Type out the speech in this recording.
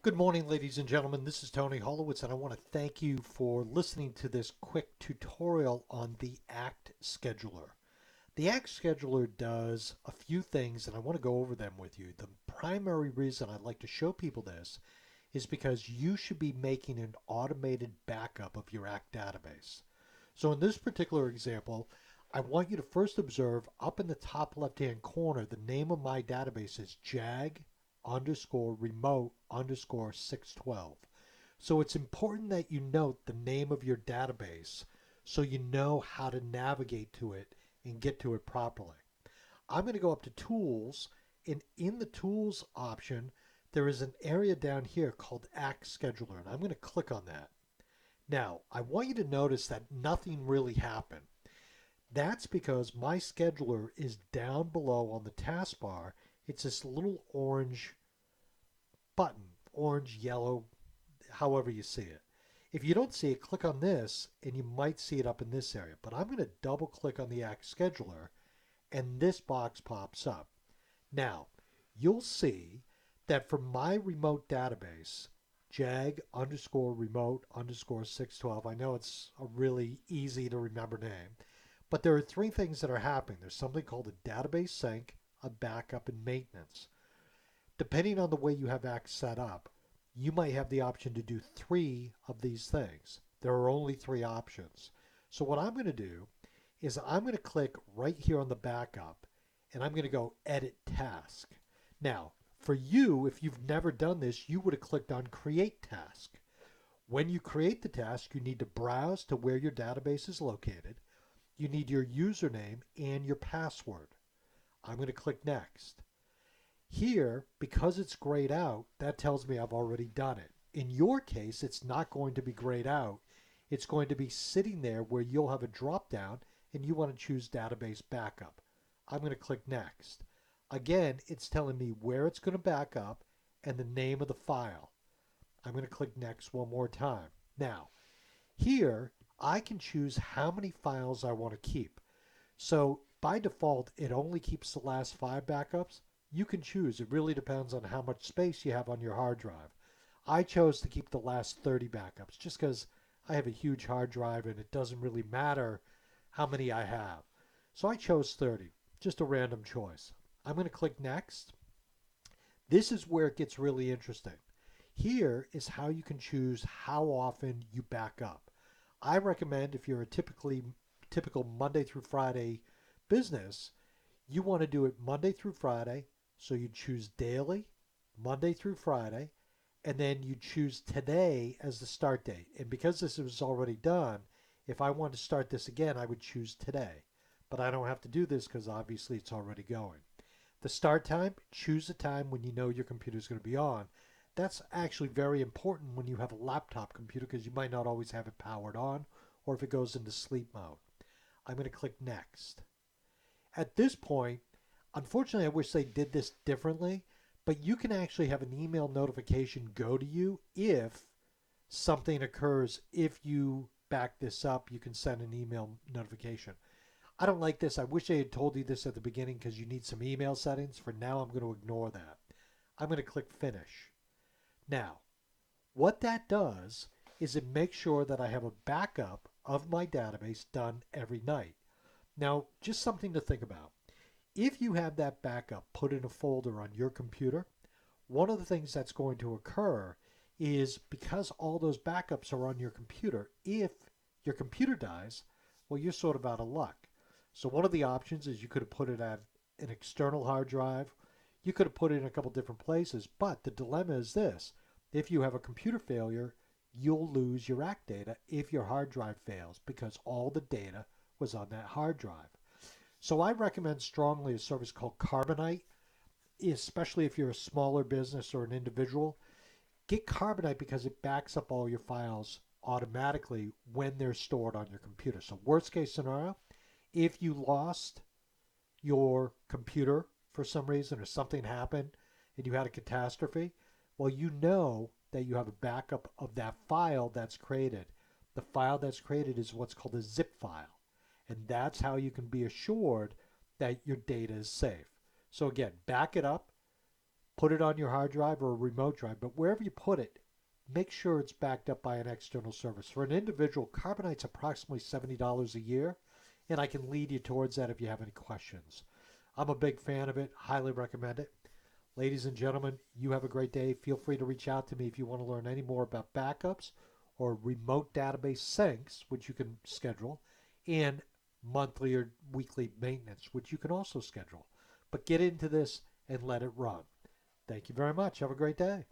Good morning, ladies and gentlemen. This is Tony Holowitz, and I want to thank you for listening to this quick tutorial on the Act Scheduler. The Act Scheduler does a few things, and I want to go over them with you. The primary reason I'd like to show people this is because you should be making an automated backup of your Act database. So in this particular example, I want you to first observe up in the top left-hand corner, the name of my database is jag underscore remote underscore 612. So it's important that you note the name of your database so you know how to navigate to it and get to it properly. I'm going to go up to Tools, and in the Tools option, there is an area down here called Act Scheduler, and I'm going to click on that. Now, I want you to notice that nothing really happened. That's because my scheduler is down below on the taskbar. It's this little orange button, orange, yellow, however you see it. If you don't see it, click on this and you might see it up in this area. But I'm going to double click on the Act Scheduler and this box pops up. Now, you'll see that for my remote database, jag underscore remote underscore 612, I know it's a really easy to remember name, but there are three things that are happening. There's something called a database sync, a backup, and maintenance. Depending on the way you have Act set up, you might have the option to do three of these things. There are only three options. So what I'm going to do is I'm going to click right here on the backup and I'm going to go edit task. Now, for you, if you've never done this, you would have clicked on create task. When you create the task, you need to browse to where your database is located. You need your username and your password. I'm going to click next. Here, because it's grayed out, that tells me I've already done it. In your case, it's not going to be grayed out. It's going to be sitting there where you'll have a drop down and you want to choose database backup. I'm going to click next. Again, it's telling me where it's going to back up and the name of the file. I'm going to click next one more time. Now, here I can choose how many files I want to keep. So by default, it only keeps the last 5 backups. You can choose. It really depends on how much space you have on your hard drive. I chose to keep the last 30 backups just because I have a huge hard drive and it doesn't really matter how many I have. So I chose 30, just a random choice. I'm going to click next. This is where it gets really interesting. Here is how you can choose how often you back up. I recommend if you're a typical Monday through Friday business, you want to do it Monday through Friday. So you choose daily, Monday through Friday, and then you choose today as the start date. And because this was already done, if I want to start this again, I would choose today. But I don't have to do this because obviously it's already going. The start time, choose a time when you know your computer is going to be on. That's actually very important when you have a laptop computer because you might not always have it powered on or if it goes into sleep mode. I'm going to click next. At this point, unfortunately, I wish they did this differently, but you can actually have an email notification go to you if something occurs. If you back this up, you can send an email notification. I don't like this. I wish they had told you this at the beginning because you need some email settings. For now, I'm going to ignore that. I'm going to click finish. Now, what that does is it makes sure that I have a backup of my database done every night. Now, just something to think about. If you have that backup put in a folder on your computer, one of the things that's going to occur is because all those backups are on your computer, if your computer dies, well, you're sort of out of luck. So one of the options is you could have put it at an external hard drive. You could have put it in a couple different places, but the dilemma is this. If you have a computer failure, you'll lose your ACT data if your hard drive fails because all the data was on that hard drive. So I recommend strongly a service called Carbonite, especially if you're a smaller business or an individual. Get Carbonite because it backs up all your files automatically when they're stored on your computer. So worst case scenario, if you lost your computer for some reason or something happened and you had a catastrophe, well, you know that you have a backup of that file that's created. The file that's created is what's called a zip file. And that's how you can be assured that your data is safe. So again, back it up, Put it on your hard drive or a remote drive, but wherever you put it, make sure it's backed up by an external service. For an individual, Carbonite's approximately $70 a year, and I can lead you towards that if you have any questions. I'm a big fan of it, highly recommend it. Ladies and gentlemen, you have a great day. Feel free to reach out to me if you want to learn any more about backups or remote database syncs, which you can schedule, and monthly or weekly maintenance, which you can also schedule. But get into this and let it run. Thank you very much. Have a great day.